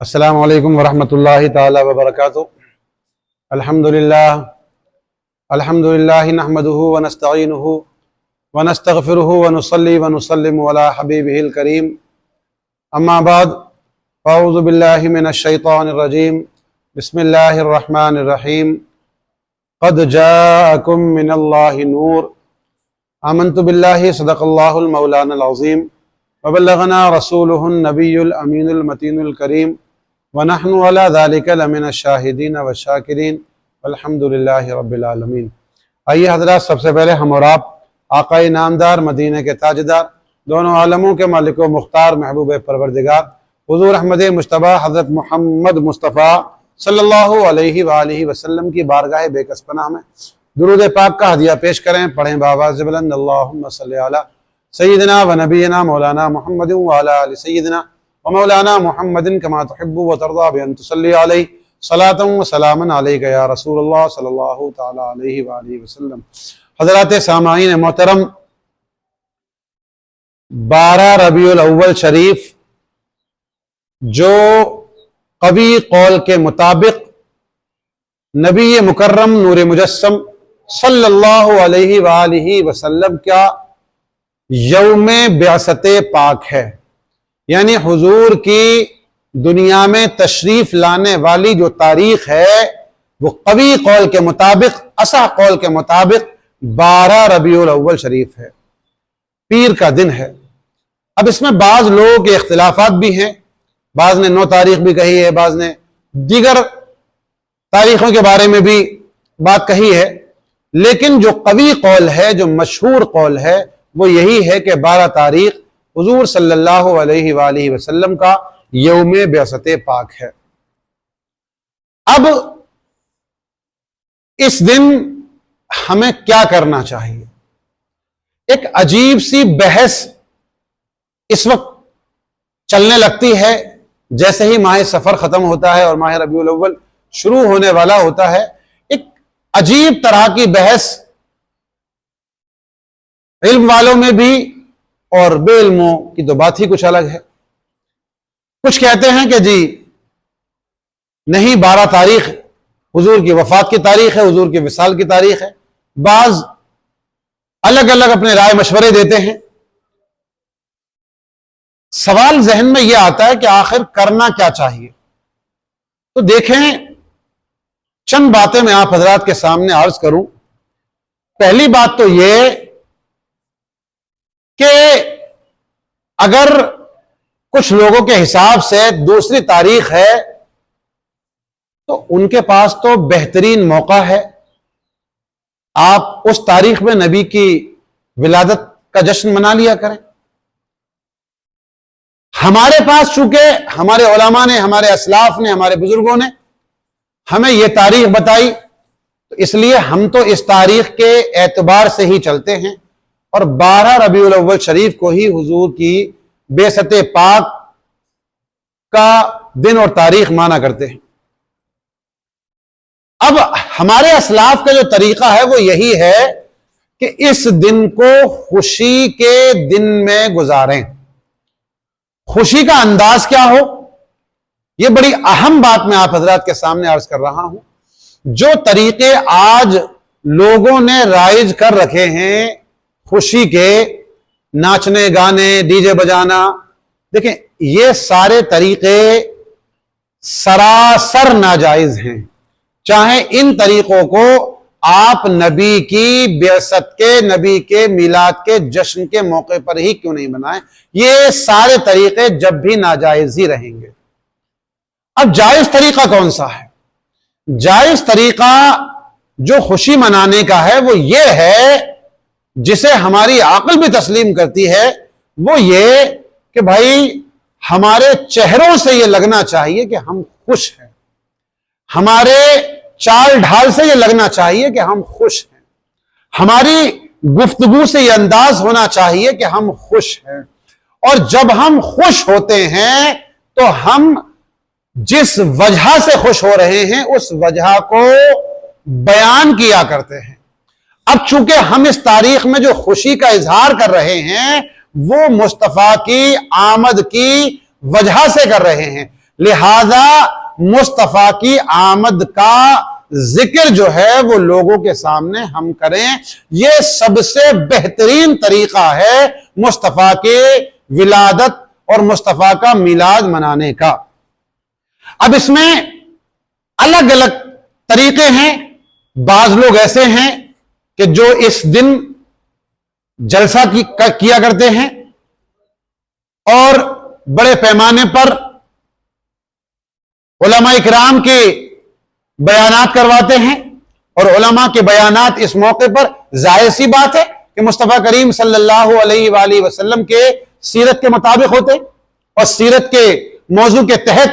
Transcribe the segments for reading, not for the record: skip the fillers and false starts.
السلام علیکم ورحمۃ اللہ تعالی وبرکاتہ۔ الحمدللہ نحمدہ ونستعینہ ونستغفرہ ونصلی ونسلم علی حبیبہ الکریم، اما بعد فاعوذ باللہ من الشیطان الرجیم، بسم اللہ الرحمن الرحیم۔ قد جاءکم من اللہ نور، آمنت باللہ صدق اللہ المولانا العظیم، وبلغنا رسولہ النبی الامین المتین الکریم، وَنَحْنُ عَلَى ذَلِكَ لَمِنَ الشَّاهِدِينَ وَالشَّاكِرِينَ وَالْحَمْدُ لِلَّهِ رَبِّ الْعَالَمِينَ۔ آئیے حضرات، سب سے پہلے ہم اور آپ آقا نامدار، مدینہ کے تاجدار، دونوں عالموں کے مالک و مختار، محبوب پروردگار حضور احمد مجتبیٰ حضرت محمد مصطفیٰ صلی اللہ علیہ وآلہ وسلم کی بارگاہ بے کس پناہ میں درود پاک کا ہدیہ پیش کریں۔ پڑھیں بآواز بلند، اللہم صلی علی سیدنا و نبینا مولانا محمد وعلی آل سیدنا ومولانا محمد کما تحب و ترضى بأن تصلی علیہ صلاۃ و سلاما علیک یا رسول اللہ صلی اللہ تعالی علیہ وآلہ وسلم۔ حضرات سامعین محترم، 12 ربیع الاول شریف جو قوی قول کے مطابق نبی مکرم نور مجسم صلی اللہ علیہ وآلہ وسلم کا یوم بعثت پاک ہے، یعنی حضور کی دنیا میں تشریف لانے والی جو تاریخ ہے وہ قوی قول کے مطابق، اصح قول کے مطابق 12 ربیع الاول شریف ہے، پیر کا دن ہے۔ اب اس میں بعض لوگوں کے اختلافات بھی ہیں، بعض نے 9 تاریخ بھی کہی ہے، بعض نے دیگر تاریخوں کے بارے میں بھی بات کہی ہے، لیکن جو قوی قول ہے، جو مشہور قول ہے، وہ یہی ہے کہ 12 تاریخ حضور صلی اللہ علیہ وآلہ وسلم کا یوم بعثت پاک ہے۔ اب اس دن ہمیں کیا کرنا چاہیے؟ ایک عجیب سی بحث اس وقت چلنے لگتی ہے، جیسے ہی ماہ سفر ختم ہوتا ہے اور ماہ ربیع الاول شروع ہونے والا ہوتا ہے، ایک عجیب طرح کی بحث علم والوں میں بھی اور بے علموں کی تو بات ہی کچھ الگ ہے۔ کچھ کہتے ہیں کہ جی نہیں، 12 تاریخ حضور کی وفات کی تاریخ ہے، حضور کی وصال کی تاریخ ہے۔ بعض الگ الگ اپنے رائے مشورے دیتے ہیں۔ سوال ذہن میں یہ آتا ہے کہ آخر کرنا کیا چاہیے؟ تو دیکھیں، چند باتیں میں آپ حضرات کے سامنے عرض کروں۔ پہلی بات تو یہ کہ اگر کچھ لوگوں کے حساب سے دوسری تاریخ ہے تو ان کے پاس تو بہترین موقع ہے، آپ اس تاریخ میں نبی کی ولادت کا جشن منا لیا کریں۔ ہمارے پاس چونکہ ہمارے علماء نے، ہمارے اسلاف نے، ہمارے بزرگوں نے ہمیں یہ تاریخ بتائی، تو اس لیے ہم تو اس تاریخ کے اعتبار سے ہی چلتے ہیں اور 12 ربیع الاول شریف کو ہی حضور کی بعثت پاک کا دن اور تاریخ مانا کرتے ہیں۔ اب ہمارے اسلاف کا جو طریقہ ہے وہ یہی ہے کہ اس دن کو خوشی کے دن میں گزاریں۔ خوشی کا انداز کیا ہو، یہ بڑی اہم بات میں آپ حضرات کے سامنے عرض کر رہا ہوں۔ جو طریقے آج لوگوں نے رائج کر رکھے ہیں خوشی کے، ناچنے گانے، ڈی جے بجانا، دیکھیں یہ سارے طریقے سراسر ناجائز ہیں، چاہے ان طریقوں کو آپ نبی کی بعثت کے، نبی کے میلاد کے جشن کے موقع پر ہی کیوں نہیں بنائیں، یہ سارے طریقے جب بھی ناجائز ہی رہیں گے۔ اب جائز طریقہ کون سا ہے؟ جائز طریقہ جو خوشی منانے کا ہے وہ یہ ہے، جسے ہماری عقل بھی تسلیم کرتی ہے، وہ یہ کہ بھائی ہمارے چہروں سے یہ لگنا چاہیے کہ ہم خوش ہیں، ہمارے چال ڈھال سے یہ لگنا چاہیے کہ ہم خوش ہیں، ہماری گفتگو سے یہ انداز ہونا چاہیے کہ ہم خوش ہیں۔ اور جب ہم خوش ہوتے ہیں تو ہم جس وجہ سے خوش ہو رہے ہیں اس وجہ کو بیان کیا کرتے ہیں۔ اب چونکہ ہم اس تاریخ میں جو خوشی کا اظہار کر رہے ہیں وہ مصطفیٰ کی آمد کی وجہ سے کر رہے ہیں، لہذا مصطفیٰ کی آمد کا ذکر جو ہے وہ لوگوں کے سامنے ہم کریں، یہ سب سے بہترین طریقہ ہے مصطفیٰ کے ولادت اور مصطفیٰ کا میلاد منانے کا۔ اب اس میں الگ الگ طریقے ہیں۔ بعض لوگ ایسے ہیں کہ جو اس دن جلسہ کیا کرتے ہیں اور بڑے پیمانے پر علماء اکرام کے بیانات کرواتے ہیں، اور علماء کے بیانات اس موقع پر ظاہر سی بات ہے کہ مصطفیٰ کریم صلی اللہ علیہ وآلہ وسلم کے سیرت کے مطابق ہوتے اور سیرت کے موضوع کے تحت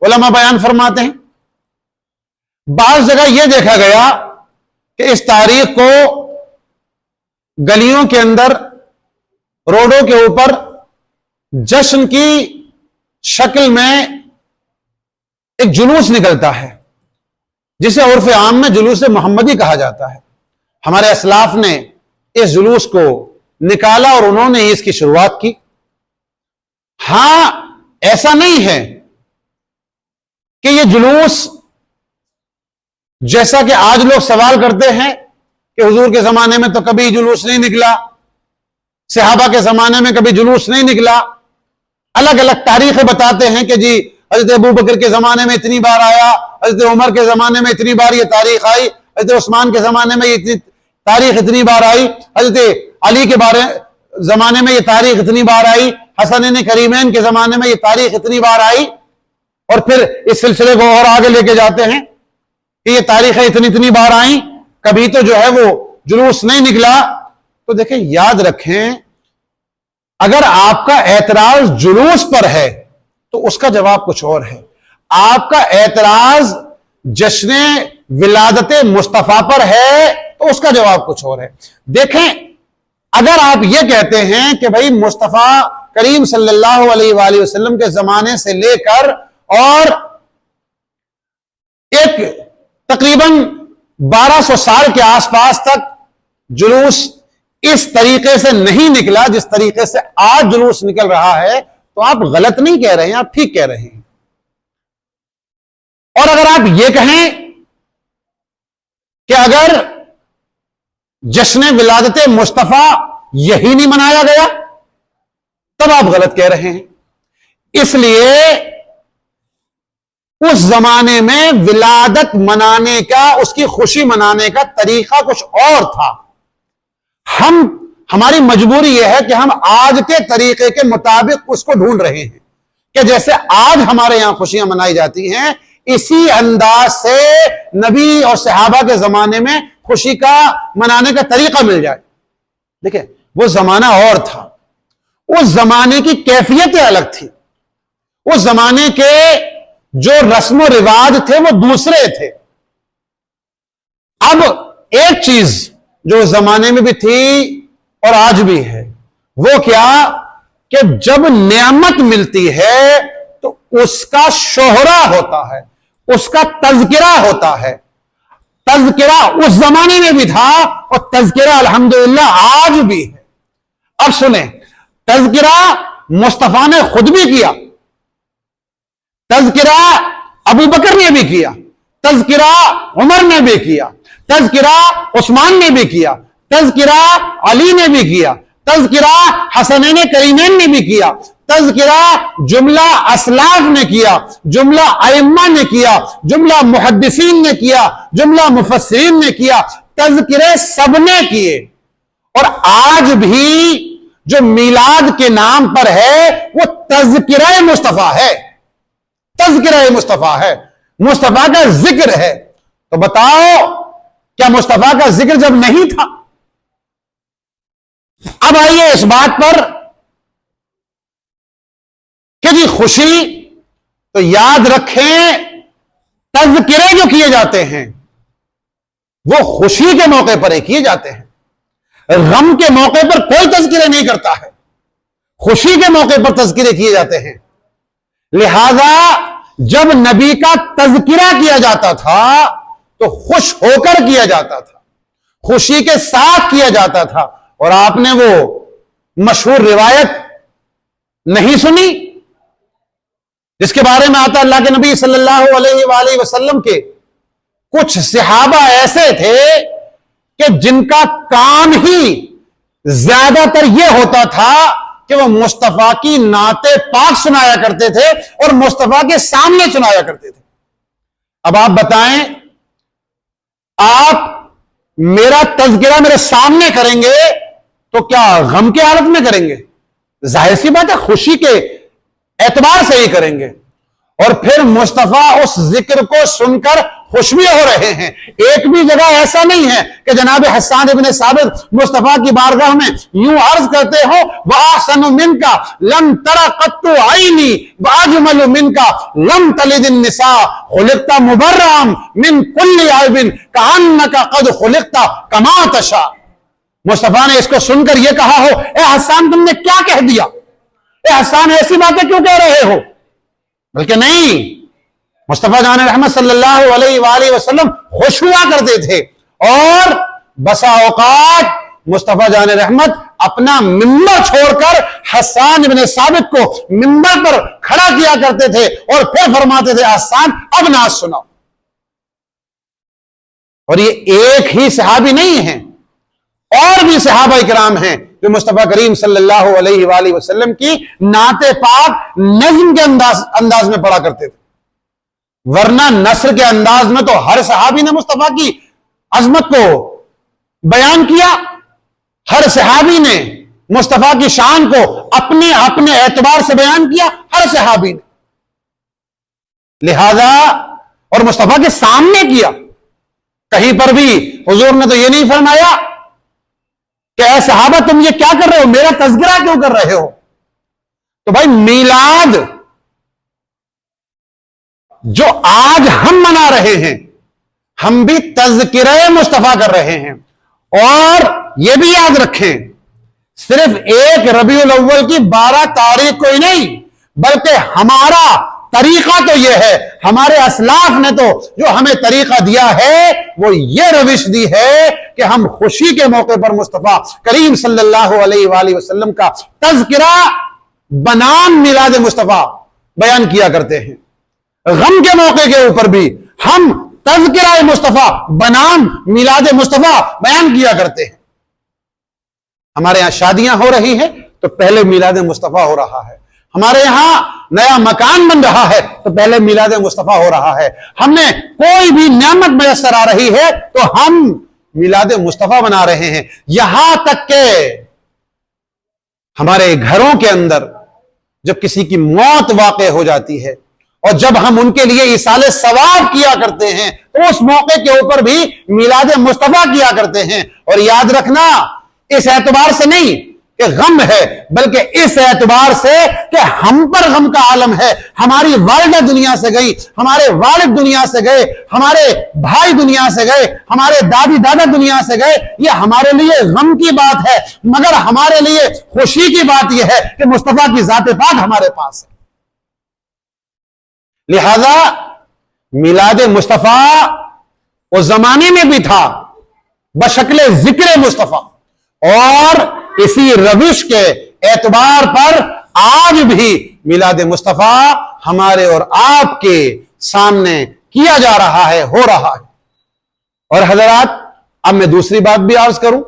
علماء بیان فرماتے ہیں۔ بعض جگہ یہ دیکھا گیا کہ اس تاریخ کو گلیوں کے اندر، روڈوں کے اوپر جشن کی شکل میں ایک جلوس نکلتا ہے، جسے عرف عام میں جلوس محمدی کہا جاتا ہے۔ ہمارے اسلاف نے اس جلوس کو نکالا اور انہوں نے اس کی شروعات کی۔ ہاں، ایسا نہیں ہے کہ یہ جلوس، جیسا کہ آج لوگ سوال کرتے ہیں کہ حضور کے زمانے میں تو کبھی جلوس نہیں نکلا، صحابہ کے زمانے میں کبھی جلوس نہیں نکلا، الگ الگ تاریخیں بتاتے ہیں کہ جی حضرت ابو بکر کے زمانے میں اتنی بار آیا، حضرت عمر کے زمانے میں اتنی بار یہ تاریخ آئی، حضرت عثمان کے زمانے میں یہ تاریخ اتنی بار آئی، حضرت علی کے زمانے میں یہ تاریخ اتنی بار آئی، حسنین کریمین کے زمانے میں یہ تاریخ اتنی بار آئی، اور پھر اس سلسلے کو اور آگے لے کے جاتے ہیں کہ یہ تاریخیں اتنی بار آئیں، کبھی تو جو ہے وہ جلوس نہیں نکلا۔ تو دیکھیں، یاد رکھیں، اگر آپ کا اعتراض جلوس پر ہے تو اس کا جواب کچھ اور ہے، آپ کا اعتراض جشن ولادت مصطفیٰ پر ہے تو اس کا جواب کچھ اور ہے۔ دیکھیں، اگر آپ یہ کہتے ہیں کہ بھائی مصطفیٰ کریم صلی اللہ علیہ وآلہ وسلم کے زمانے سے لے کر اور ایک تقریباً 1200 سال کے آس پاس تک جلوس اس طریقے سے نہیں نکلا جس طریقے سے آج جلوس نکل رہا ہے، تو آپ غلط نہیں کہہ رہے ہیں، آپ ٹھیک کہہ رہے ہیں۔ اور اگر آپ یہ کہیں کہ اگر جشن ولادت مصطفیٰ یہی نہیں منایا گیا، تب آپ غلط کہہ رہے ہیں۔ اس لیے اس زمانے میں ولادت منانے کا، اس کی خوشی منانے کا طریقہ کچھ اور تھا۔ ہماری مجبوری یہ ہے کہ ہم آج کے طریقے کے مطابق اس کو ڈھونڈ رہے ہیں کہ جیسے آج ہمارے یہاں خوشیاں منائی جاتی ہیں، اسی انداز سے نبی اور صحابہ کے زمانے میں خوشی کا منانے کا طریقہ مل جائے۔ دیکھیں، وہ زمانہ اور تھا، اس زمانے کی کیفیتیں الگ تھی، اس زمانے کے جو رسم و رواج تھے وہ دوسرے تھے۔ اب ایک چیز جو اس زمانے میں بھی تھی اور آج بھی ہے، وہ کیا کہ جب نعمت ملتی ہے تو اس کا شہرہ ہوتا ہے، اس کا تذکرہ ہوتا ہے۔ تذکرہ اس زمانے میں بھی تھا اور تذکرہ الحمدللہ آج بھی ہے۔ اب سنیں، تذکرہ مصطفیٰ نے خود بھی کیا، تذکرہ ابو بکر نے بھی کیا، تذکرہ عمر نے بھی کیا، تذکرہ عثمان نے بھی کیا، تذکرہ علی نے بھی کیا، تذکرہ حسنین کریمین نے بھی کیا، تذکرہ جملہ اسلاف نے کیا، جملہ ائمہ نے کیا، جملہ محدثین نے کیا، جملہ مفسرین نے کیا، تذکرے سب نے کیے۔ اور آج بھی جو میلاد کے نام پر ہے وہ تذکرہ مصطفیٰ ہے، تذکرہ مصطفیٰ ہے، مصطفیٰ کا ذکر ہے۔ تو بتاؤ، کیا مصطفیٰ کا ذکر جب نہیں تھا؟ اب آئیے اس بات پر کہ جی خوشی، تو یاد رکھیں تذکرے جو کیے جاتے ہیں وہ خوشی کے موقع پر ہی کیے جاتے ہیں، غم کے موقع پر کوئی تذکرے نہیں کرتا ہے، خوشی کے موقع پر تذکرے کیے جاتے ہیں۔ لہذا جب نبی کا تذکرہ کیا جاتا تھا تو خوش ہو کر کیا جاتا تھا، خوشی کے ساتھ کیا جاتا تھا۔ اور آپ نے وہ مشہور روایت نہیں سنی جس کے بارے میں آتا اللہ کے نبی صلی اللہ علیہ وآلہ وسلم کے کچھ صحابہ ایسے تھے کہ جن کا کام ہی زیادہ تر یہ ہوتا تھا کہ وہ مصطفیٰ کی نعت پاک سنایا کرتے تھے اور مصطفیٰ کے سامنے سنایا کرتے تھے. اب آپ بتائیں، آپ میرا تذکرہ میرے سامنے کریں گے تو کیا غم کی حالت میں کریں گے؟ ظاہر سی بات ہے خوشی کے اعتبار سے ہی کریں گے. اور پھر مصطفیٰ اس ذکر کو سن کر خوش بھی ہو رہے ہیں. ایک بھی جگہ ایسا نہیں ہے کہ جناب حسان ابن ثابت مصطفیٰ کی بارگاہ میں یوں عرض کرتے ہو وَأَحْسَنُ مِنْكَ لَمْ تَرَ قَطُّ عَيْنِي وَأَجْمَلُ مِنْكَ لَمْ تَلِدِ النِّسَاءُ خُلِقْتَ مُبَرَّأً مِنْ كُلِّ عَيْبٍ كَأَنَّكَ قَدْ خُلِقْتَ كَمَا تَشَاءُ. مصطفیٰ نے اس کو سن کر یہ کہا ہو اے حسان تم نے کیا کہہ دیا، اے حسان ایسی باتیں کیوں کہہ رہے ہو؟ بلکہ نہیں، مصطفیٰ جان رحمت صلی اللہ علیہ وآلہ وسلم خوش ہوا کرتے تھے. اور بسا اوقات مصطفیٰ جان رحمت اپنا ممبر چھوڑ کر حسان بن ثابت کو ممبر پر کھڑا کیا کرتے تھے اور پھر فرماتے تھے حسان اب نعت سناؤ. اور یہ ایک ہی صحابی نہیں ہیں، اور بھی صحابہ کرام ہیں جو مصطفیٰ کریم صلی اللہ علیہ وآلہ وسلم کی نعت پاک نظم کے انداز میں پڑھا کرتے تھے. ورنہ نثر کے انداز میں تو ہر صحابی نے مصطفیٰ کی عظمت کو بیان کیا، ہر صحابی نے مصطفیٰ کی شان کو اپنے اپنے اعتبار سے بیان کیا، ہر صحابی نے. لہذا اور مصطفیٰ کے سامنے کیا. کہیں پر بھی حضور نے تو یہ نہیں فرمایا کہ اے صحابہ تم یہ کیا کر رہے ہو، میرا تذکرہ کیوں کر رہے ہو؟ تو بھائی میلاد جو آج ہم منا رہے ہیں ہم بھی تذکرہ مصطفیٰ کر رہے ہیں. اور یہ بھی یاد رکھیں صرف ایک ربیع الاول کی 12 تاریخ کو ہی نہیں بلکہ ہمارا طریقہ تو یہ ہے، ہمارے اسلاف نے تو جو ہمیں طریقہ دیا ہے وہ یہ روش دی ہے کہ ہم خوشی کے موقع پر مصطفیٰ کریم صلی اللہ علیہ وآلہ وسلم کا تذکرہ بنام میلاد مصطفیٰ بیان کیا کرتے ہیں. غم کے موقع کے اوپر بھی ہم تذکرہ مصطفیٰ بنام میلاد مصطفیٰ بیان کیا کرتے ہیں. ہمارے یہاں شادیاں ہو رہی ہیں تو پہلے میلاد مصطفیٰ ہو رہا ہے، ہمارے یہاں نیا مکان بن رہا ہے تو پہلے میلاد مصطفیٰ ہو رہا ہے، ہم نے کوئی بھی نعمت میسر آ رہی ہے تو ہم میلاد مصطفیٰ بنا رہے ہیں. یہاں تک کہ ہمارے گھروں کے اندر جب کسی کی موت واقع ہو جاتی ہے اور جب ہم ان کے لیے ایصال ثواب کیا کرتے ہیں تو اس موقع کے اوپر بھی میلاد مصطفیٰ کیا کرتے ہیں. اور یاد رکھنا اس اعتبار سے نہیں کہ غم ہے بلکہ اس اعتبار سے کہ ہم پر غم کا عالم ہے. ہماری والدہ دنیا سے گئی، ہمارے والد دنیا سے گئے، ہمارے بھائی دنیا سے گئے، ہمارے دادی دادا دنیا سے گئے. یہ ہمارے لیے غم کی بات ہے مگر ہمارے لیے خوشی کی بات یہ ہے کہ مصطفیٰ کی ذات پاک ہمارے پاس ہے. لہذا میلاد مصطفیٰ اس زمانے میں بھی تھا بشکل ذکر مصطفیٰ، اور اسی روش کے اعتبار پر آج بھی میلاد مصطفیٰ ہمارے اور آپ کے سامنے کیا جا رہا ہے، ہو رہا ہے. اور حضرات اب میں دوسری بات بھی عرض کروں.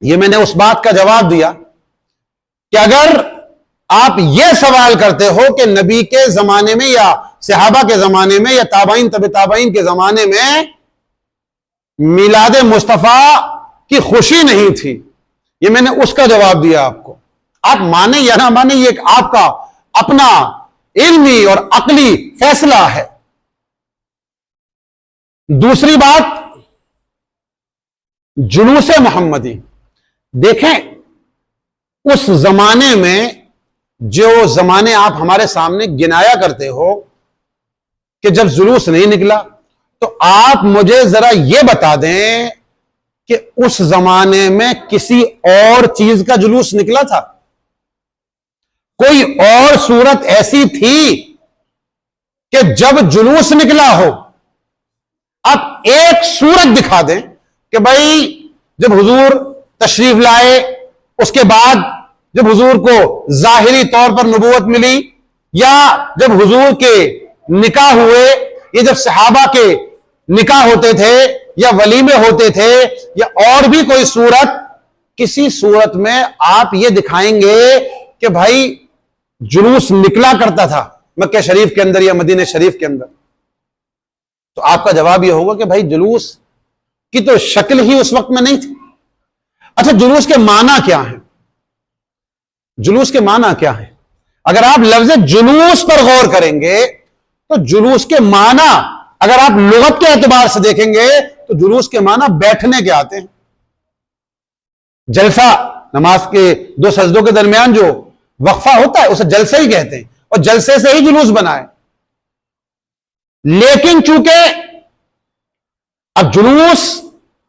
یہ میں نے اس بات کا جواب دیا کہ اگر آپ یہ سوال کرتے ہو کہ نبی کے زمانے میں یا صحابہ کے زمانے میں یا تابعین تبع تابعین کے زمانے میں میلاد مصطفیٰ کی خوشی نہیں تھی، یہ میں نے اس کا جواب دیا آپ کو. آپ مانیں یا نہ مانیں یہ آپ کا اپنا علمی اور عقلی فیصلہ ہے. دوسری بات جلوس محمدی. دیکھیں اس زمانے میں جو زمانے آپ ہمارے سامنے گنایا کرتے ہو کہ جب جلوس نہیں نکلا، تو آپ مجھے ذرا یہ بتا دیں کہ اس زمانے میں کسی اور چیز کا جلوس نکلا تھا؟ کوئی اور صورت ایسی تھی کہ جب جلوس نکلا ہو؟ آپ ایک صورت دکھا دیں کہ بھائی جب حضور تشریف لائے، اس کے بعد جب حضور کو ظاہری طور پر نبوت ملی یا جب حضور کے نکاح ہوئے، یہ جب صحابہ کے نکاح ہوتے تھے یا ولیمے ہوتے تھے یا اور بھی کوئی صورت، کسی صورت میں آپ یہ دکھائیں گے کہ بھائی جلوس نکلا کرتا تھا مکہ شریف کے اندر یا مدینہ شریف کے اندر، تو آپ کا جواب یہ ہوگا کہ بھائی جلوس کی تو شکل ہی اس وقت میں نہیں تھی۔ اچھا، جلوس کے معنی کیا ہیں؟ جلوس کے معنی کیا ہیں؟ اگر آپ لفظ جلوس پر غور کریں گے تو جلوس کے معنی اگر آپ لغت کے اعتبار سے دیکھیں گے تو جلوس کے معنی بیٹھنے کے آتے ہیں۔ جلسہ، نماز کے دو سجدوں کے درمیان جو وقفہ ہوتا ہے اسے جلسہ ہی کہتے ہیں، اور جلسے سے ہی جلوس بنا ہے۔ لیکن چونکہ اب جلوس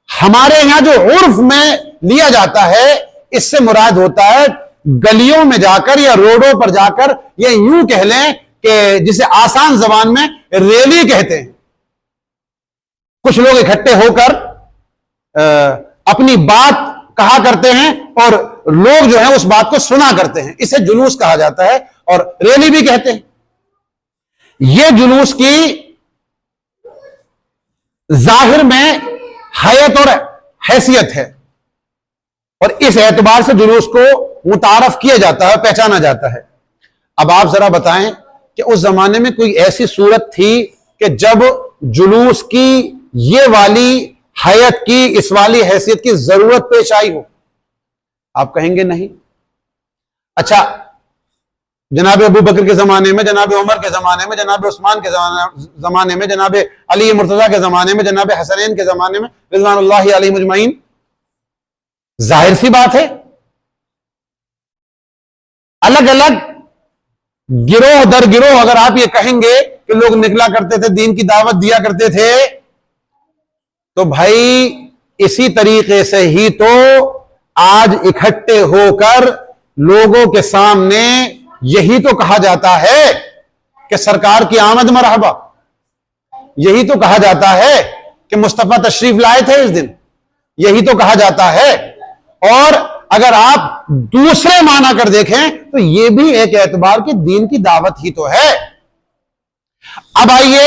ہمارے یہاں جو عرف میں لیا جاتا ہے، اس سے مراد ہوتا ہے گلیوں میں جا کر یا روڈوں پر جا کر، یا یوں کہہ لیں کہ جسے آسان زبان میں ریلی کہتے ہیں، کچھ لوگ اکٹھے ہو کر اپنی بات کہا کرتے ہیں اور لوگ جو ہیں اس بات کو سنا کرتے ہیں، اسے جلوس کہا جاتا ہے اور ریلی بھی کہتے ہیں۔ یہ جلوس کی ظاہر میں حیت اور حیثیت ہے، اور اس اعتبار سے جلوس کو متعارف کیا جاتا ہے، پہچانا جاتا ہے۔ اب آپ ذرا بتائیں کہ اس زمانے میں کوئی ایسی صورت تھی کہ جب جلوس کی یہ والی حیت کی، اس والی حیثیت کی ضرورت پیش آئی ہو؟ آپ کہیں گے نہیں۔ اچھا، جناب ابو بکر کے زمانے میں، جناب عمر کے زمانے میں، جناب عثمان کے زمانے میں، جناب علی مرتضیٰ کے زمانے میں، جناب حسنین کے زمانے میں رضوان اللہ علیہ مجمعین، ظاہر سی بات ہے الگ الگ گروہ در گروہ اگر آپ یہ کہیں گے کہ لوگ نکلا کرتے تھے، دین کی دعوت دیا کرتے تھے، تو بھائی اسی طریقے سے ہی تو آج اکٹھے ہو کر لوگوں کے سامنے یہی تو کہا جاتا ہے کہ سرکار کی آمد مرحبا، یہی تو کہا جاتا ہے کہ مصطفیٰ تشریف لائے تھے اس دن، یہی تو کہا جاتا ہے۔ اور اگر آپ دوسرے معنی کر دیکھیں تو یہ بھی ایک اعتبار کی دین کی دعوت ہی تو ہے۔ اب آئیے،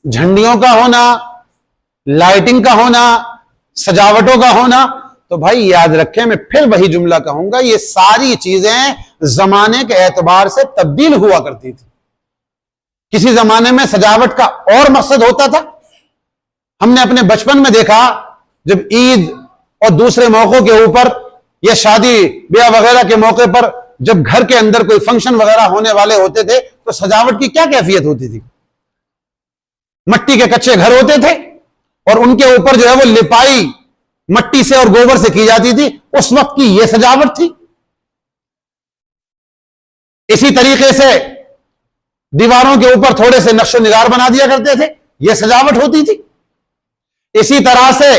جھنڈیوں کا ہونا، لائٹنگ کا ہونا، سجاوٹوں کا ہونا، تو بھائی یاد رکھیں، میں پھر وہی جملہ کہوں گا، یہ ساری چیزیں زمانے کے اعتبار سے تبدیل ہوا کرتی تھی۔ کسی زمانے میں سجاوٹ کا اور مقصد ہوتا تھا۔ ہم نے اپنے بچپن میں دیکھا، جب عید اور دوسرے موقعوں کے اوپر یا شادی بیاہ وغیرہ کے موقع پر جب گھر کے اندر کوئی فنکشن وغیرہ ہونے والے ہوتے تھے تو سجاوٹ کی کیا کیفیت ہوتی تھی؟ مٹی کے کچے گھر ہوتے تھے اور ان کے اوپر جو ہے وہ لپائی مٹی سے اور گوبر سے کی جاتی تھی، اس وقت کی یہ سجاوٹ تھی۔ اسی طریقے سے دیواروں کے اوپر تھوڑے سے نقش و نگار بنا دیا کرتے تھے، یہ سجاوٹ ہوتی تھی۔ اسی طرح سے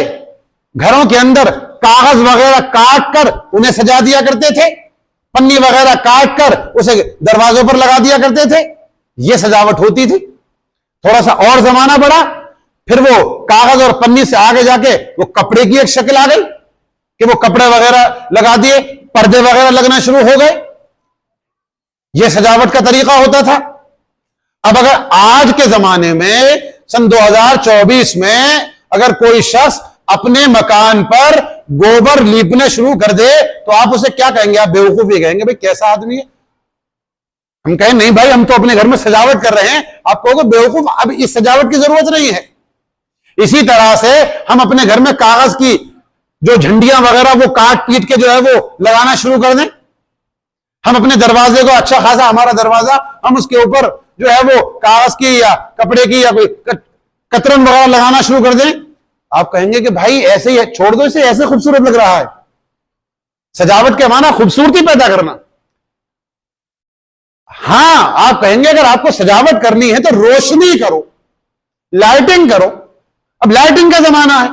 گھروں کے اندر کاغذ وغیرہ کاٹ کر انہیں سجا دیا کرتے تھے، پنی وغیرہ کاٹ کر اسے دروازوں پر لگا دیا کرتے تھے، یہ سجاوٹ ہوتی تھی۔ تھوڑا سا اور زمانہ بڑھا، پھر وہ کاغذ اور پنی سے آگے جا کے وہ کپڑے کی ایک شکل آ گئی کہ وہ کپڑے وغیرہ لگا دیے، پردے وغیرہ لگنا شروع ہو گئے، یہ سجاوٹ کا طریقہ ہوتا تھا۔ اب اگر آج کے زمانے میں سن 2024 میں اگر کوئی شخص اپنے مکان پر گوبر لیپنے شروع کر دے تو آپ اسے کیا کہیں گے؟ آپ بیوقوف ہی کہیں گے، بھائی کیسا آدمی ہے؟ ہم کہیں نہیں بھائی، ہم تو اپنے گھر میں سجاوٹ کر رہے ہیں، آپ کہو گے بیوقوف، اب اس سجاوٹ کی ضرورت نہیں ہے۔ اسی طرح سے ہم اپنے گھر میں کاغذ کی جو جھنڈیاں وغیرہ وہ کاٹ پیٹ کے جو ہے وہ لگانا شروع کر دیں، ہم اپنے دروازے کو اچھا خاصا ہمارا دروازہ ہم اس کے اوپر جو ہے وہ کاغذ کی یا کپڑے کی یا کوئی کترن وغیرہ لگانا شروع کر دیں، آپ کہیں گے کہ بھائی ایسے ہی چھوڑ دو اسے، ایسے خوبصورت لگ رہا ہے۔ سجاوٹ کے معنی خوبصورتی پیدا کرنا۔ ہاں، آپ کہیں گے اگر آپ کو سجاوٹ کرنی ہے تو روشنی کرو، لائٹنگ کرو۔ اب لائٹنگ کا زمانہ ہے،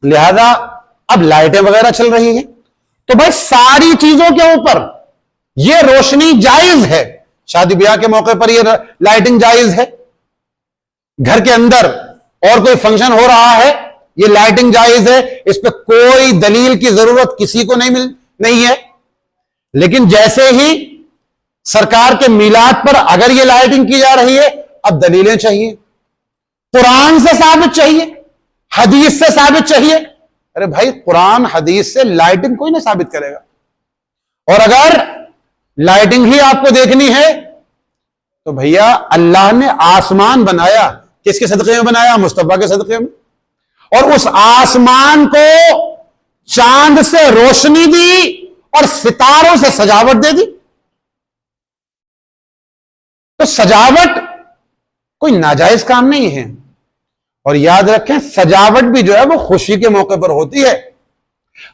لہذا اب لائٹیں وغیرہ چل رہی ہیں، تو بھائی ساری چیزوں کے اوپر یہ روشنی جائز ہے۔ شادی بیاہ کے موقع پر یہ لائٹنگ جائز ہے، گھر کے اندر اور کوئی فنکشن ہو رہا ہے یہ لائٹنگ جائز ہے، اس پہ کوئی دلیل کی ضرورت کسی کو نہیں ہے۔ لیکن جیسے ہی سرکار کے میلاد پر اگر یہ لائٹنگ کی جا رہی ہے، اب دلیلیں چاہیے، قرآن سے ثابت چاہیے، حدیث سے ثابت چاہیے۔ ارے بھائی، قرآن حدیث سے لائٹنگ کوئی نہیں ثابت کرے گا۔ اور اگر لائٹنگ ہی آپ کو دیکھنی ہے تو بھیا اللہ نے آسمان بنایا، کس کے صدقے میں بنایا؟ مصطفیٰ کے صدقے میں۔ اور اس آسمان کو چاند سے روشنی دی اور ستاروں سے سجاوٹ دے دی۔ تو سجاوٹ کوئی ناجائز کام نہیں ہے۔ اور یاد رکھیں، سجاوٹ بھی جو ہے وہ خوشی کے موقع پر ہوتی ہے،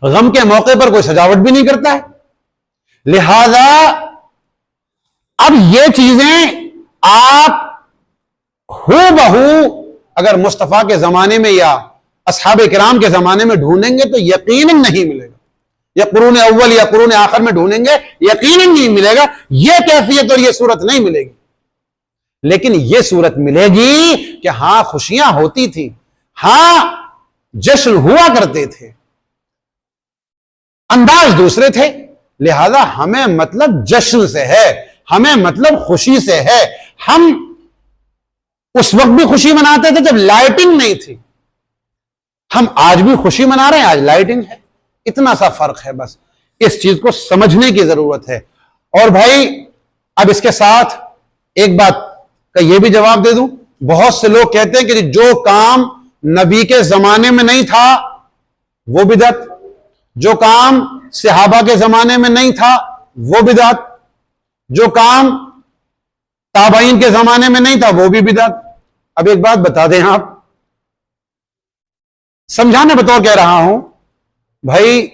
غم کے موقع پر کوئی سجاوٹ بھی نہیں کرتا ہے۔ لہذا اب یہ چیزیں آپ ہو بہو اگر مصطفیٰ کے زمانے میں یا اصحاب کرام کے زمانے میں ڈھونڈیں گے تو یقیناً نہیں ملے گا، یا قرون اول یا قرون آخر میں ڈھونڈیں گے یقیناً نہیں ملے گا، یہ کیفیت اور یہ صورت نہیں ملے گی۔ لیکن یہ صورت ملے گی کہ ہاں خوشیاں ہوتی تھی، ہاں جشن ہوا کرتے تھے، انداز دوسرے تھے۔ لہذا ہمیں مطلب جشن سے ہے، ہمیں مطلب خوشی سے ہے۔ ہم اس وقت بھی خوشی مناتے تھے جب لائٹنگ نہیں تھی، ہم آج بھی خوشی منا رہے ہیں، آج لائٹنگ ہے، اتنا سا فرق ہے۔ بس اس چیز کو سمجھنے کی ضرورت ہے۔ اور بھائی اب اس کے ساتھ ایک بات کا یہ بھی جواب دے دوں، بہت سے لوگ کہتے ہیں کہ جو کام نبی کے زمانے میں نہیں تھا وہ بدعت، جو کام صحابہ کے زمانے میں نہیں تھا وہ بدعت، جو کام تابعین کے زمانے میں نہیں تھا وہ بھی بدعت۔ اب ایک بات بتا دیں، آپ سمجھانے بطور کہہ رہا ہوں، بھائی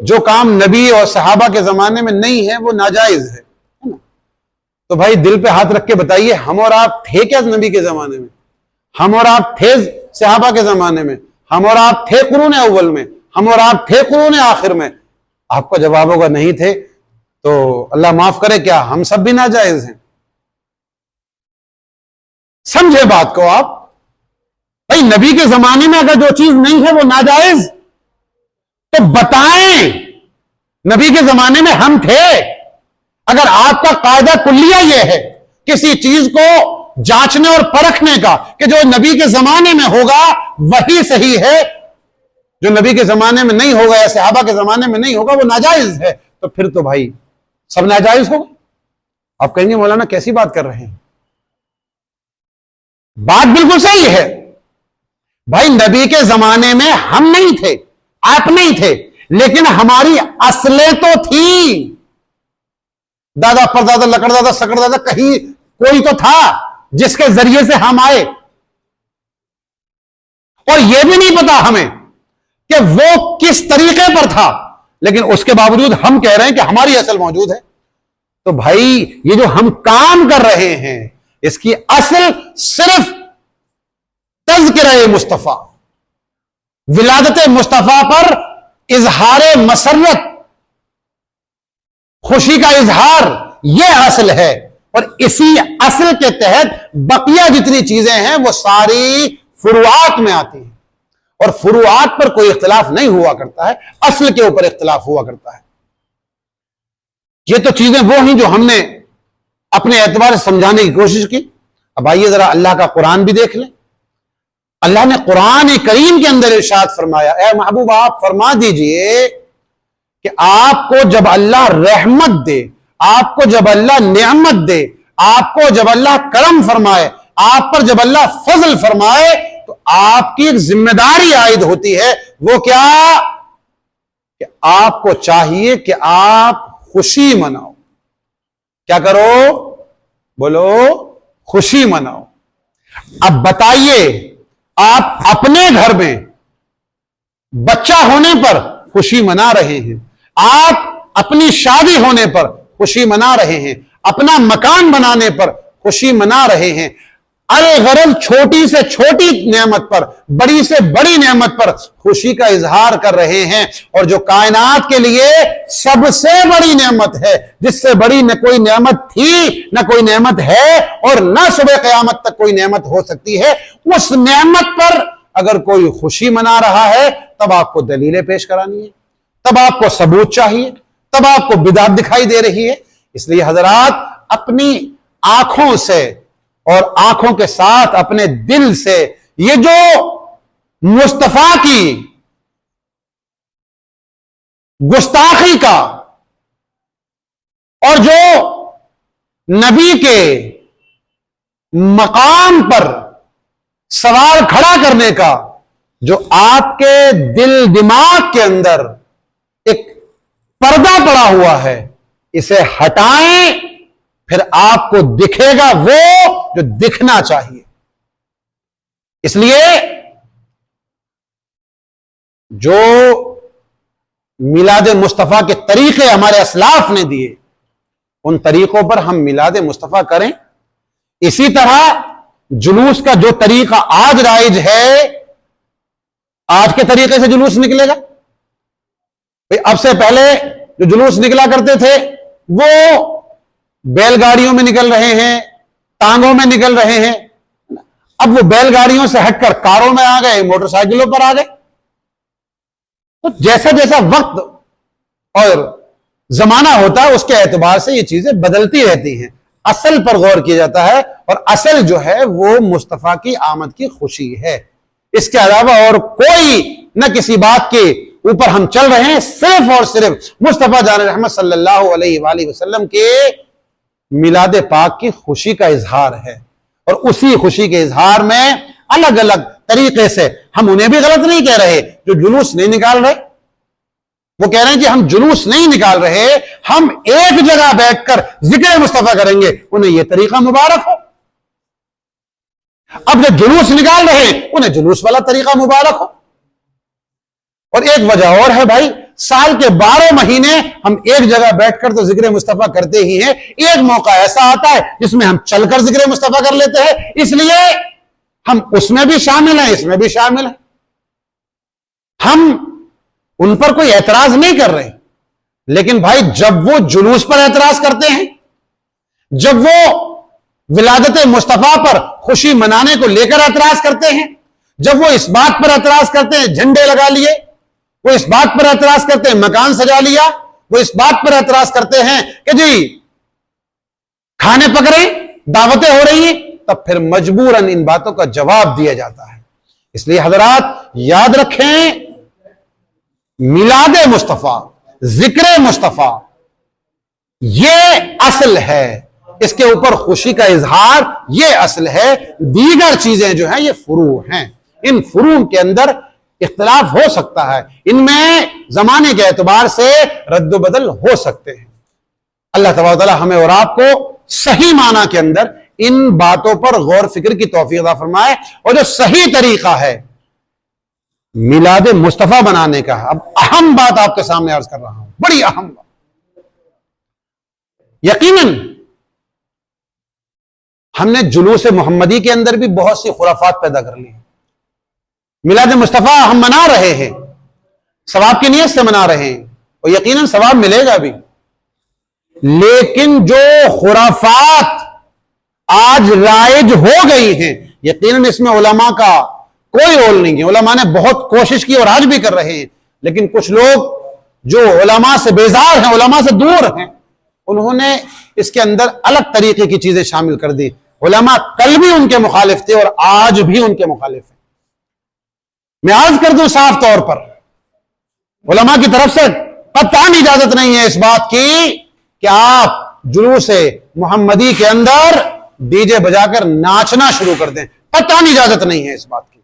جو کام نبی اور صحابہ کے زمانے میں نہیں ہے وہ ناجائز ہے تو بھائی دل پہ ہاتھ رکھ کے بتائیے، ہم اور آپ تھے کیا نبی کے زمانے میں؟ ہم اور آپ تھے صحابہ کے زمانے میں؟ ہم اور آپ تھے قرون اول میں؟ ہم اور آپ تھے قرون آخر میں؟ آپ کا جواب ہوگا نہیں تھے، تو اللہ معاف کرے، کیا ہم سب بھی ناجائز ہیں؟ سمجھے بات کو آپ؟ بھائی نبی کے زمانے میں اگر جو چیز نہیں ہے وہ ناجائز تو بتائیں، نبی کے زمانے میں ہم تھے۔ اگر آپ کا قاعدہ کلیہ یہ ہے کسی چیز کو جانچنے اور پرکھنے کا کہ جو نبی کے زمانے میں ہوگا وہی صحیح ہے، جو نبی کے زمانے میں نہیں ہوگا یا صحابہ کے زمانے میں نہیں ہوگا وہ ناجائز ہے، تو پھر تو بھائی سب ناجائز ہوگا۔ آپ کہیں گے مولانا کیسی بات کر رہے ہیں؟ بات بالکل صحیح ہے۔ بھائی نبی کے زمانے میں ہم نہیں تھے، آپ نہیں تھے، لیکن ہماری اصلیں تو تھیں، دادا پردادا لکڑدادا سکڑدادا، کہیں کوئی تو تھا جس کے ذریعے سے ہم آئے، اور یہ بھی نہیں پتا ہمیں کہ وہ کس طریقے پر تھا، لیکن اس کے باوجود ہم کہہ رہے ہیں کہ ہماری اصل موجود ہے۔ تو بھائی یہ جو ہم کام کر رہے ہیں اس کی اصل صرف تذکرہ مصطفیٰ، ولادت مصطفیٰ پر اظہار مسرت، خوشی کا اظہار، یہ اصل ہے۔ اور اسی اصل کے تحت بقیہ جتنی چیزیں ہیں وہ ساری فروعات میں آتی ہیں، اور فروعات پر کوئی اختلاف نہیں ہوا کرتا ہے، اصل کے اوپر اختلاف ہوا کرتا ہے۔ یہ تو چیزیں وہ ہیں جو ہم نے اپنے اعتبار سے سمجھانے کی کوشش کی۔ اب آئیے ذرا اللہ کا قرآن بھی دیکھ لیں۔ اللہ نے قرآن کریم کے اندر ارشاد فرمایا، اے محبوب آپ فرما دیجئے کہ آپ کو جب اللہ رحمت دے، آپ کو جب اللہ نعمت دے، آپ کو جب اللہ کرم فرمائے، آپ پر جب اللہ فضل فرمائے، تو آپ کی ایک ذمہ داری عائد ہوتی ہے۔ وہ کیا؟ کہ آپ کو چاہیے کہ آپ خوشی مناؤ۔ کیا کرو؟ بولو، خوشی مناؤ۔ اب بتائیے، آپ اپنے گھر میں بچہ ہونے پر خوشی منا رہے ہیں، آپ اپنی شادی ہونے پر خوشی منا رہے ہیں، اپنا مکان بنانے پر خوشی منا رہے ہیں، الغرض چھوٹی سے چھوٹی نعمت پر، بڑی سے بڑی نعمت پر خوشی کا اظہار کر رہے ہیں۔ اور جو کائنات کے لیے سب سے بڑی نعمت ہے، جس سے بڑی نہ کوئی نعمت تھی، نہ کوئی نعمت ہے، اور نہ صبح قیامت تک کوئی نعمت ہو سکتی ہے، اس نعمت پر اگر کوئی خوشی منا رہا ہے تب آپ کو دلیلیں پیش کرانی ہے، تب آپ کو ثبوت چاہیے، تب آپ کو بدعت دکھائی دے رہی ہے۔ اس لیے حضرات اپنی آنکھوں سے اور آنکھوں کے ساتھ اپنے دل سے یہ جو مصطفیٰ کی گستاخی کا اور جو نبی کے مقام پر سوال کھڑا کرنے کا جو آپ کے دل دماغ کے اندر ایک پردہ پڑا ہوا ہے، اسے ہٹائیں، پھر آپ کو دکھے گا وہ جو دکھنا چاہیے۔ اس لیے جو میلاد مصطفیٰ کے طریقے ہمارے اسلاف نے دیے، ان طریقوں پر ہم میلاد مصطفیٰ کریں۔ اسی طرح جلوس کا جو طریقہ آج رائج ہے، آج کے طریقے سے جلوس نکلے گا؟ اب سے پہلے جو جلوس نکلا کرتے تھے وہ بیل گاڑیوں میں نکل رہے ہیں، ٹانگوں میں نکل رہے ہیں۔ اب وہ بیل گاڑیوں سے ہٹ کر کاروں میں آ گئے، موٹر سائیکلوں پر آ گئے۔ تو جیسا جیسا وقت اور زمانہ ہوتا ہے اس کے اعتبار سے یہ چیزیں بدلتی رہتی ہیں۔ اصل پر غور کیا جاتا ہے، اور اصل جو ہے وہ مصطفیٰ کی آمد کی خوشی ہے۔ اس کے علاوہ اور کوئی نہ کسی بات کے اوپر ہم چل رہے ہیں، صرف اور صرف مصطفیٰ جان رحمت صلی اللہ علیہ وآلہ وسلم کے میلاد پاک کی خوشی کا اظہار ہے۔ اور اسی خوشی کے اظہار میں الگ الگ طریقے سے ہم انہیں بھی غلط نہیں کہہ رہے جو جلوس نہیں نکال رہے۔ وہ کہہ رہے ہیں کہ ہم جلوس نہیں نکال رہے، ہم ایک جگہ بیٹھ کر ذکر مصطفیٰ کریں گے، انہیں یہ طریقہ مبارک ہو۔ اب جو جلوس نکال رہے ہیں انہیں جلوس والا طریقہ مبارک ہو۔ اور ایک وجہ اور ہے بھائی، سال کے 12 مہینے ہم ایک جگہ بیٹھ کر تو ذکر مصطفیٰ کرتے ہی ہیں، ایک موقع ایسا آتا ہے جس میں ہم چل کر ذکر مصطفیٰ کر لیتے ہیں، اس لیے ہم اس میں بھی شامل ہیں، اس میں بھی شامل ہیں۔ ہم ان پر کوئی اعتراض نہیں کر رہے، لیکن بھائی جب وہ جلوس پر اعتراض کرتے ہیں، جب وہ ولادت مصطفیٰ پر خوشی منانے کو لے کر اعتراض کرتے ہیں، جب وہ اس بات پر اعتراض کرتے ہیں جھنڈے لگا لیے، وہ اس بات پر اعتراض کرتے ہیں مکان سجا لیا، وہ اس بات پر اعتراض کرتے ہیں کہ جی کھانے پک رہے ہیں، دعوتیں ہو رہی ہیں، تب پھر مجبوراً ان باتوں کا جواب دیا جاتا ہے۔ اس لیے حضرات یاد رکھیں، میلاد مصطفیٰ، ذکر مصطفیٰ یہ اصل ہے، اس کے اوپر خوشی کا اظہار یہ اصل ہے، دیگر چیزیں جو ہیں یہ فروع ہیں۔ ان فروع کے اندر اختلاف ہو سکتا ہے، ان میں زمانے کے اعتبار سے رد و بدل ہو سکتے ہیں۔ اللہ تبارک و تعالی ہمیں اور آپ کو صحیح معنی کے اندر ان باتوں پر غور فکر کی توفیق عطا فرمائے، اور جو صحیح طریقہ ہے میلاد مصطفیٰ بنانے کا۔ اب اہم بات آپ کے سامنے عرض کر رہا ہوں، بڑی اہم بات۔ یقیناً ہم نے جلوس محمدی کے اندر بھی بہت سی خرافات پیدا کر لی ہیں۔ میلاد مصطفیٰ ہم منا رہے ہیں، ثواب کی نیت سے منا رہے ہیں، اور یقیناً ثواب ملے گا بھی، لیکن جو خرافات آج رائج ہو گئی ہیں، یقیناً اس میں علماء کا کوئی رول نہیں ہے۔ علماء نے بہت کوشش کی اور آج بھی کر رہے ہیں، لیکن کچھ لوگ جو علماء سے بیزار ہیں، علماء سے دور ہیں، انہوں نے اس کے اندر الگ طریقے کی چیزیں شامل کر دی۔ علماء کل بھی ان کے مخالف تھے اور آج بھی ان کے مخالف ہیں۔ میں عرض کر دوں صاف طور پر، علماء کی طرف سے قطعاً اجازت نہیں ہے اس بات کی کہ آپ جلوس محمدی کے اندر ڈی جے بجا کر ناچنا شروع کر دیں۔ قطعاً اجازت نہیں ہے اس بات کی،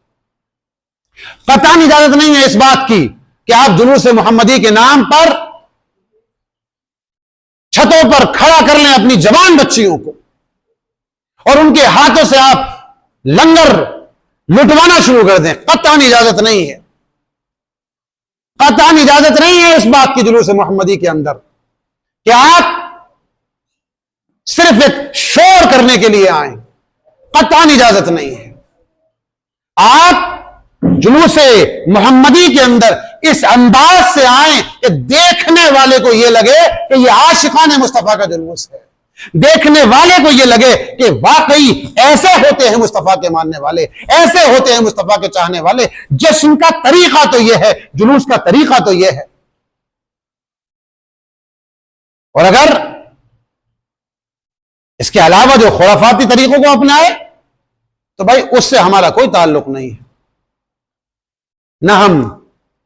قطعاً اجازت نہیں ہے اس بات کی کہ آپ جلوس محمدی کے نام پر چھتوں پر کھڑا کر لیں اپنی جوان بچیوں کو، اور ان کے ہاتھوں سے آپ لنگر لٹوانا شروع کر دیں۔ قطعاً اجازت نہیں ہے، قطعاً اجازت نہیں ہے اس بات کی جلوس محمدی کے اندر کہ آپ صرف ایک شور کرنے کے لیے آئیں۔ قطعاً اجازت نہیں ہے۔ آپ جلوس محمدی کے اندر اس انداز سے آئیں کہ دیکھنے والے کو یہ لگے کہ یہ عاشقان مصطفیٰ کا جلوس ہے، دیکھنے والے کو یہ لگے کہ واقعی ایسے ہوتے ہیں مصطفیٰ کے ماننے والے، ایسے ہوتے ہیں مصطفیٰ کے چاہنے والے۔ جشن کا طریقہ تو یہ ہے، جلوس کا طریقہ تو یہ ہے۔ اور اگر اس کے علاوہ جو خرافاتی طریقوں کو اپنائے تو بھائی اس سے ہمارا کوئی تعلق نہیں ہے. نہ ہم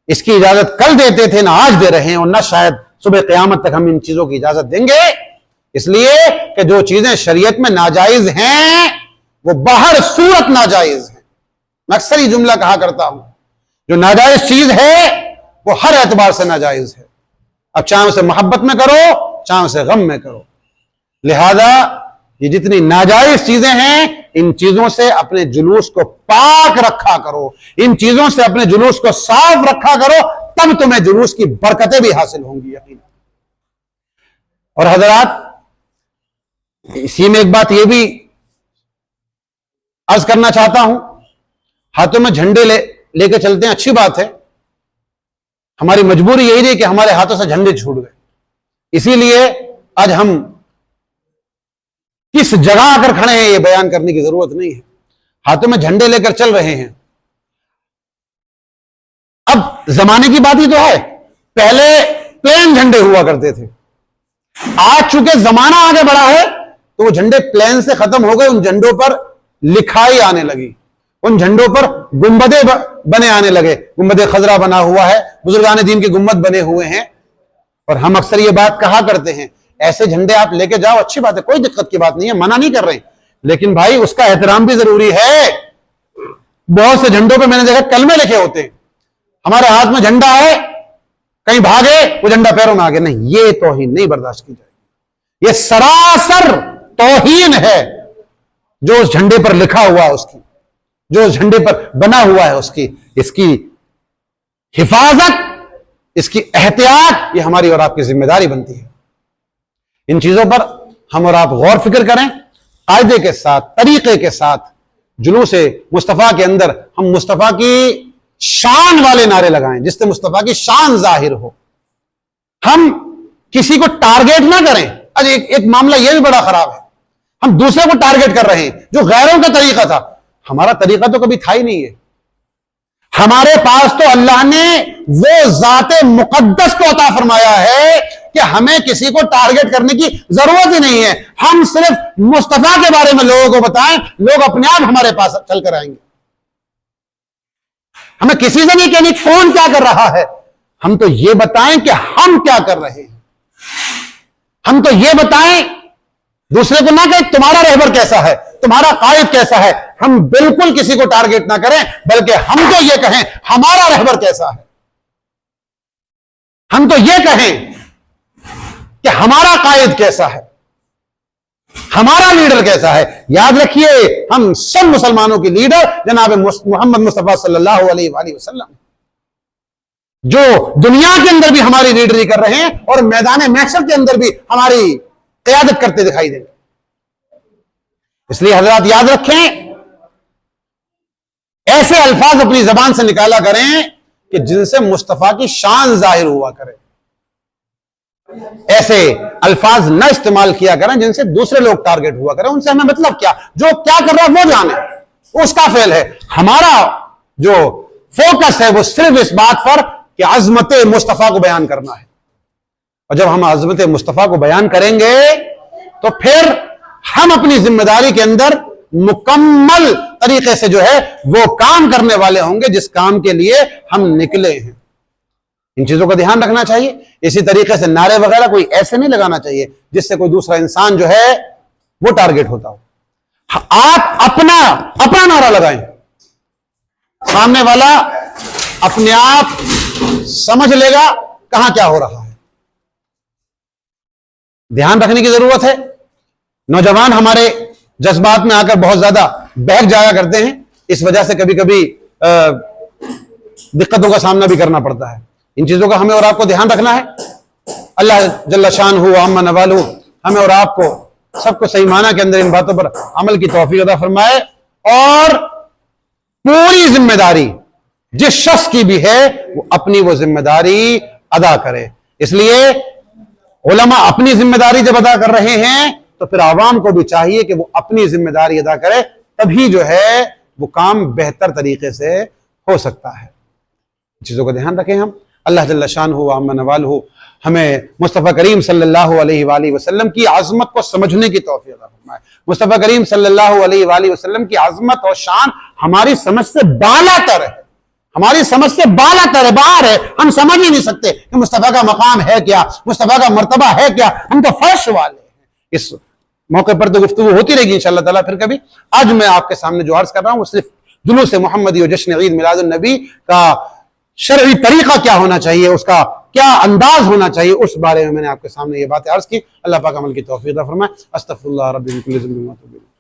اس کی اجازت کل دیتے تھے، نہ آج دے رہے ہیں، اور نہ شاید صبح قیامت تک ہم ان چیزوں کی اجازت دیں گے. اس لیے کہ جو چیزیں شریعت میں ناجائز ہیں وہ باہر صورت ناجائز ہیں. میں اکثر یہ جملہ کہا کرتا ہوں، جو ناجائز چیز ہے وہ ہر اعتبار سے ناجائز ہے. اب چاہے اسے محبت میں کرو، چاہے اسے غم میں کرو. لہذا یہ جتنی ناجائز چیزیں ہیں ان چیزوں سے اپنے جلوس کو پاک رکھا کرو، ان چیزوں سے اپنے جلوس کو صاف رکھا کرو، تب تمہیں جلوس کی برکتیں بھی حاصل ہوں گی یقینا. اور حضرات اسی میں ایک بات یہ بھی عرض کرنا چاہتا ہوں، ہاتھوں میں جھنڈے لے کے چلتے ہیں، اچھی بات ہے. ہماری مجبوری یہی رہی کہ ہمارے ہاتھوں سے جھنڈے چھوٹ گئے. اسی لیے آج ہم کس جگہ آ کر کھڑے ہیں یہ بیان کرنے کی ضرورت نہیں ہے. ہاتھوں میں جھنڈے لے کر چل رہے ہیں. اب زمانے کی بات ہی تو ہے، پہلے پلین جھنڈے ہوا کرتے تھے. آج چونکہ زمانہ آگے بڑھا ہے تو وہ جھنڈے پلین سے ختم ہو گئے، ان جھنڈوں پر لکھائی آنے لگی، ان جھنڈوں پر گنبدیں بنے آنے لگے. گنبد خضرا بنا ہوا ہے، بزرگان دین کے گنبد بنے ہوئے ہیں. اور ہم اکثر یہ بات کہا کرتے ہیں ایسے جھنڈے آپ لے کے جاؤ، اچھی بات ہے، کوئی دقت کی بات نہیں ہے، منع نہیں کر رہے ہیں، لیکن بھائی اس کا احترام بھی ضروری ہے. بہت سے جھنڈوں پہ میں نے دیکھا کلمے لکھے ہوتے ہیں. ہمارے ہاتھ میں جھنڈا ہے، کہیں بھاگے وہ جھنڈا پیروں میں آگے، نہیں، یہ توہین نہیں برداشت کی جائے گی. یہ سراسر توہین ہے جو اس جھنڈے پر لکھا ہوا ہے، اس کی جو اس جھنڈے پر بنا ہوا ہے، اس کی حفاظت، اس کی احتیاط یہ ہماری اور آپ کی ذمہ داری بنتی ہے. ان چیزوں پر ہم اور آپ غور فکر کریں، قاعدے کے ساتھ، طریقے کے ساتھ. جلوس مصطفیٰ کے اندر ہم مصطفیٰ کی شان والے نعرے لگائیں جس سے مصطفیٰ کی شان ظاہر ہو. ہم کسی کو ٹارگیٹ نہ کریں. ایک معاملہ یہ بھی بڑا خراب ہے، ہم دوسرے کو ٹارگیٹ کر رہے ہیں جو غیروں کا طریقہ تھا. ہمارا طریقہ تو کبھی تھا ہی نہیں ہے. ہمارے پاس تو اللہ نے وہ ذات مقدس کو عطا فرمایا ہے کہ ہمیں کسی کو ٹارگیٹ کرنے کی ضرورت ہی نہیں ہے. ہم صرف مصطفیٰ کے بارے میں لوگوں کو بتائیں، لوگ اپنے آپ ہمارے پاس چل کر آئیں گے. ہمیں کسی سے نہیں کہنی کون کیا کر رہا ہے، ہم تو یہ بتائیں کہ ہم کیا کر رہے ہیں. ہم تو یہ بتائیں، دوسرے کو نہ کہیں تمہارا رہبر کیسا ہے، تمہارا قائد کیسا ہے. ہم بالکل کسی کو ٹارگیٹ نہ کریں، بلکہ ہم تو یہ کہیں ہمارا رہبر کیسا ہے. ہم تو یہ کہیں کہ ہمارا قائد کیسا ہے، ہمارا لیڈر کیسا ہے. یاد رکھیے ہم سب مسلمانوں کی لیڈر جناب محمد مصطفیٰ صلی اللہ علیہ وآلہ وسلم، جو دنیا کے اندر بھی ہماری لیڈری کر رہے ہیں اور میدان محشر کے اندر بھی ہماری قیادت کرتے دکھائی دیں گے. اس لیے حضرات یاد رکھیں، ایسے الفاظ اپنی زبان سے نکالا کریں کہ جن سے مصطفیٰ کی شان ظاہر ہوا کرے. ایسے الفاظ نہ استعمال کیا کریں جن سے دوسرے لوگ ٹارگیٹ ہوا کریں. ان سے ہمیں مطلب کیا، جو کیا کر رہا ہے وہ جانے، اس کا فعل ہے. ہمارا جو فوکس ہے وہ صرف اس بات پر کہ عظمت مصطفیٰ کو بیان کرنا ہے. اور جب ہم عظمت مصطفیٰ کو بیان کریں گے تو پھر ہم اپنی ذمہ داری کے اندر مکمل طریقے سے جو ہے وہ کام کرنے والے ہوں گے جس کام کے لیے ہم نکلے ہیں. ان چیزوں کا دھیان رکھنا چاہیے. اسی طریقے سے نعرے وغیرہ کوئی ایسے نہیں لگانا چاہیے جس سے کوئی دوسرا انسان جو ہے وہ ٹارگیٹ ہوتا ہو. آپ اپنا نعرہ لگائیں، سامنے والا اپنے آپ سمجھ لے گا کہاں کیا ہو رہا ہے. دھیان رکھنے کی ضرورت ہے. نوجوان ہمارے جذبات میں آ کر بہت زیادہ بہک جایا کرتے ہیں، اس وجہ سے کبھی کبھی دقتوں کا سامنا بھی کرنا پڑتا ہے. ان چیزوں کا ہمیں اور آپ کو دھیان رکھنا ہے. اللہ جل شانہ عم نوالہ ہمیں اور آپ کو سب کو صحیح معنی کے اندر ان باتوں پر عمل کی توفیق عطا فرمائے، اور پوری ذمہ داری جس شخص کی بھی ہے وہ اپنی وہ ذمہ داری ادا کرے. اس لیے علماء اپنی ذمہ داری جب ادا کر رہے ہیں تو پھر عوام کو بھی چاہیے کہ وہ اپنی ذمہ داری ادا کرے، تبھی جو ہے وہ کام بہتر طریقے سے ہو سکتا ہے. چیزوں کا دھیان رکھیں ہم. اللہ جل شانہ و عم نوالہ ہمیں مصطفیٰ کریم صلی اللہ علیہ وآلہ وسلم کی عظمت کو سمجھنے کی توفیق عطا فرمائے۔ مصطفیٰ کریم صلی اللہ علیہ وآلہ وسلم کی عظمت اور شان ہماری سمجھ سے بالا تر ہے، ہماری سمجھ سے بالا تر ہے، باہر ہے، ہم سمجھ ہی نہیں سکتے کہ مصطفیٰ کا مقام ہے کیا، مصطفیٰ کا مرتبہ ہے کیا، ہم تو فرش والے ہیں۔ اس موقع پر تو گفتگو ہوتی رہے گی انشاءاللہ تعالیٰ پھر کبھی۔ آج میں آپ کے سامنے جو عرض کر رہا ہوں وہ صرف جلوس محمدی و جشن عید میلاد النبی کا شرعی طریقہ کیا ہونا چاہیے، اس کا کیا انداز ہونا چاہیے، اس بارے میں نے آپ کے سامنے یہ باتیں عرض کی۔ اللہ پاک عمل کی توفیق عطا فرمائے۔ استغفر اللہ ربی من کل ذنب و اتوب الیہ۔